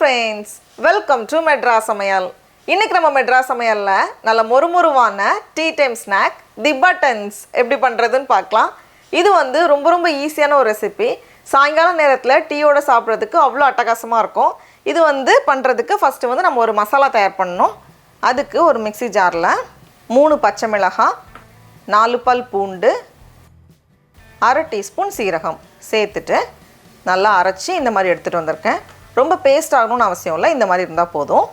friends, welcome to Madras Samayal. இன்னைக்கு நம்ம Madras Samayalல நல்ல மொறுமொறுவான டீ டைம் ஸ்நாக் தி பட்டன்ஸ் எப்படி பண்றதுன்னு பார்க்கலாம். இது வந்து ரொம்ப ஈஸியான ஒரு ரெசிபி. சாயங்கால நேரத்துல டீயோட சாப்பிடுறதுக்கு அவ்வளவு அட்டகாசமா இருக்கும். இது வந்து பண்றதுக்கு ஃபர்ஸ்ட் வந்து நம்ம ஒரு மசாலா தயார் பண்ணனும். அதுக்கு ஒரு மிக்ஸி ஜார்ல 3 பச்சை மிளகாய், 4 பல் பூண்டு, 1/2 டீஸ்பூன் சீரகம் சேர்த்துட்டு நல்லா அரைச்சி இந்த மாதிரி எடுத்துட்டு வந்திருக்கேன். ரொம்ப பேஸ்ட் ஆகணும்னு அவசியம் இல்லை, இந்த மாதிரி இருந்தால் போதும்.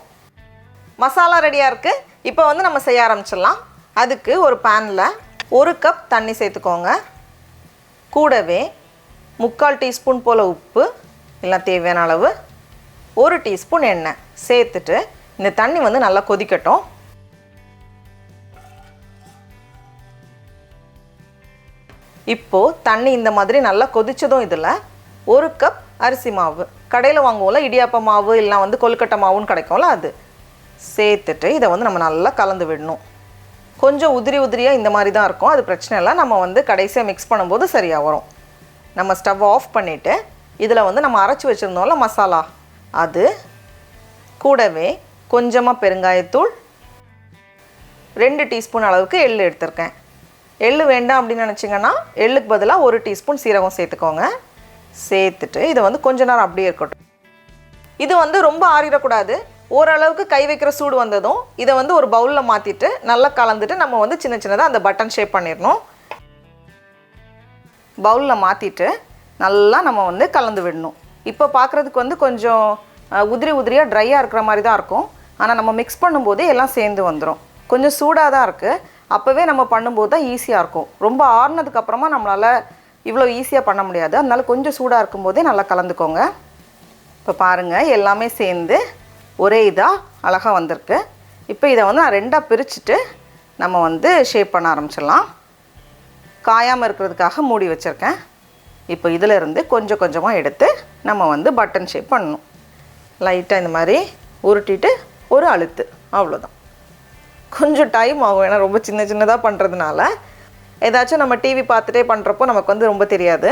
மசாலா ரெடியாக இருக்குது. இப்போ வந்து நம்ம செய்ய ஆரம்பிச்சிடலாம். அதுக்கு ஒரு பேனில் 1 கப் தண்ணி சேர்த்துக்கோங்க. கூடவே 3/4 டீஸ்பூன் போல் உப்பு, இல்லை தேவையான அளவு, 1 டீஸ்பூன் எண்ணெய் சேர்த்துட்டு இந்த தண்ணி வந்து நல்லா கொதிக்கட்டும். இப்போது தண்ணி இந்த மாதிரி நல்லா கொதிச்சதும் இதில் 1 கப் அரிசி மாவு, கடையில் வாங்குவோம்ல இடியாப்ப மாவு இல்லை வந்து கொழுக்கட்டை மாவுன்னு கிடைக்கும்ல, அது சேர்த்துட்டு இதை வந்து நம்ம நல்லா கலந்து விடணும். கொஞ்சம் உதிரியாக இந்த மாதிரி தான் இருக்கும், அது பிரச்சனை இல்லை. நம்ம வந்து கடைசியாக மிக்ஸ் பண்ணும்போது சரியாக வரும். நம்ம ஸ்டவ் ஆஃப் பண்ணிவிட்டு இதில் வந்து நம்ம அரைச்சி வச்சுருந்தோம்ல மசாலா, அது கூடவே கொஞ்சமாக பெருங்காயத்தூள், 2 டீஸ்பூன் அளவுக்கு எள்ளு எடுத்திருக்கேன். எள்ளு வேண்டாம் அப்படின்னு நினச்சிங்கன்னா எள்ளுக்கு பதிலாக 1 டீஸ்பூன் சீரகம் சேர்த்துக்கோங்க. சேர்த்துட்டு இதை வந்து கொஞ்ச நேரம் அப்படியே இருக்கட்டும். இது வந்து ரொம்ப ஆறிடக்கூடாது. ஓரளவுக்கு கை வைக்கிற சூடு வந்ததும் இதை வந்து ஒரு பவுலில் மாற்றிட்டு நல்லா கலந்துட்டு நம்ம வந்து சின்னதாக அந்த பட்டன் ஷேப் பண்ணிடணும். பவுலில் மாற்றிட்டு நல்லா நம்ம வந்து கலந்து விடணும். இப்போ பார்க்குறதுக்கு வந்து கொஞ்சம் உதிரியாக ட்ரையாக இருக்கிற மாதிரி தான் இருக்கும். ஆனால் நம்ம மிக்ஸ் பண்ணும்போதே எல்லாம் சேர்ந்து வந்துடும். கொஞ்சம் சூடாக தான் இருக்குது. அப்போவே நம்ம பண்ணும்போது தான் ஈஸியாக இருக்கும். ரொம்ப ஆறுனதுக்கப்புறமா நம்மளால் இவ்வளோ ஈஸியாக பண்ண முடியாது. அதனால கொஞ்சம் சூடாக இருக்கும்போதே நல்லா கலந்துக்கோங்க. இப்போ பாருங்கள், எல்லாமே சேர்ந்து ஒரே இதாக அழகாக வந்திருக்கு. இப்போ இதை வந்து நான் 2ஆக பிரிச்சுட்டு நம்ம வந்து ஷேப் பண்ண ஆரம்பிச்சிடலாம். காயாமல் இருக்கிறதுக்காக மூடி வச்சுருக்கேன். இப்போ இதிலேருந்து கொஞ்சமாக எடுத்து நம்ம வந்து பட்டன் ஷேப் பண்ணணும். லைட்டாக இந்த மாதிரி உருட்டிட்டு ஒரு அழுத்து, அவ்வளோதான். கொஞ்சம் டைம் ஆகும், ஏன்னா ரொம்ப சின்னதாக பண்ணுறதுனால. ஏதாச்சும் நம்ம டிவி பார்த்துட்டே பண்ணுறப்போ நமக்கு வந்து ரொம்ப தெரியாது.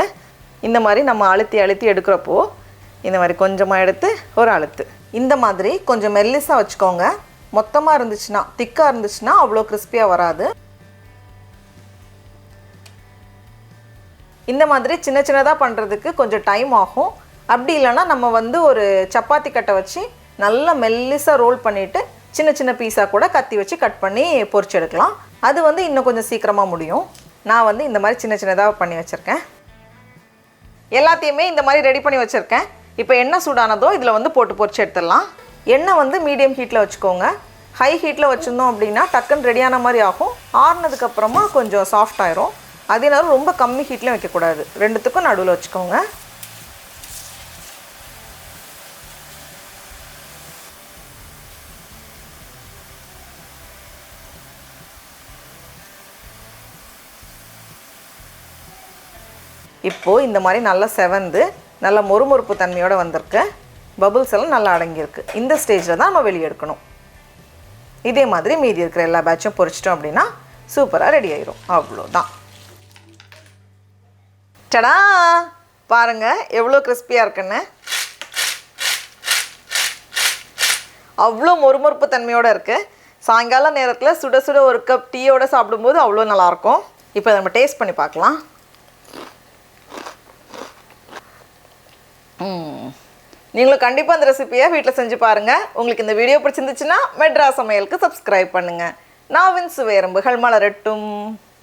இந்த மாதிரி நம்ம அழுத்தி எடுக்கிறப்போ இந்த மாதிரி கொஞ்சமாக எடுத்து ஒரு அழுத்து. இந்த மாதிரி கொஞ்சம் மெல்லிஸாக வச்சுக்கோங்க. மொத்தமாக இருந்துச்சுன்னா, திக்காக இருந்துச்சுன்னா அவ்வளோ கிறிஸ்பியாக வராது. இந்த மாதிரி சின்னதாக பண்ணுறதுக்கு கொஞ்சம் டைம் ஆகும். அப்படி இல்லைன்னா நம்ம வந்து ஒரு சப்பாத்தி கட்டை வச்சு நல்லா மெல்லிஸாக ரோல் பண்ணிவிட்டு சின்ன பீஸாக கூட கத்தி வச்சு கட் பண்ணி பொரிச்சு எடுக்கலாம். அது வந்து இன்னும் கொஞ்சம் சீக்கிரமாக முடியும். நான் வந்து இந்த மாதிரி சின்னதாக பண்ணி வச்சுருக்கேன். எல்லாத்தையுமே இந்த மாதிரி ரெடி பண்ணி வச்சுருக்கேன். இப்போ எண்ணெய் சூடானதோ இதில் வந்து போட்டு பொரிச்சு எடுத்துடலாம். எண்ணெய் வந்து மீடியம் ஹீட்டில் வச்சுக்கோங்க. ஹை ஹீட்டில் வச்சுருந்தோம் அப்படின்னா டக்குன்னு ரெடியான மாதிரி ஆகும். ஆறுனதுக்கப்புறமா கொஞ்சம் சாஃப்ட் ஆயிரும். அதே நேரம் ரொம்ப கம்மி ஹீட்லையும் வைக்கக்கூடாது. ரெண்டுத்துக்கும் நடுவில் வச்சுக்கோங்க. இப்போது இந்த மாதிரி நல்லா செவந்து நல்லா மொறுமொறுப்பு தன்மையோடு வந்திருக்கு. பபுள்ஸ் எல்லாம் நல்லா அடங்கியிருக்கு. இந்த ஸ்டேஜில் தான் நம்ம வெளியே எடுக்கணும். இதே மாதிரி மீதி இருக்கிற எல்லா பேட்சும் பொரிச்சிட்டோம் அப்படின்னா சூப்பராக ரெடி ஆயிரும். அவ்வளோதான். டடா, பாருங்கள் எவ்வளோ கிறிஸ்பியாக இருக்குன்னு. அவ்வளோ மொறுமொறுப்பு தன்மையோடு இருக்குது. சாயங்கால நேரத்தில் சுட ஒரு கப் டீயோடு சாப்பிடும்போது அவ்வளோ நல்லாயிருக்கும். இப்போ நம்ம டேஸ்ட் பண்ணி பார்க்கலாம். நீங்களும் கண்டிப்பாக அந்த ரெசிபியை வீட்டில் செஞ்சு பாருங்கள். உங்களுக்கு இந்த வீடியோ பிடிச்சிருந்துச்சுன்னா மெட்ராஸ் சமையலுக்கு சப்ஸ்கிரைப் பண்ணுங்கள். நாவின் சுவையரம்புகள் மலரட்டும்.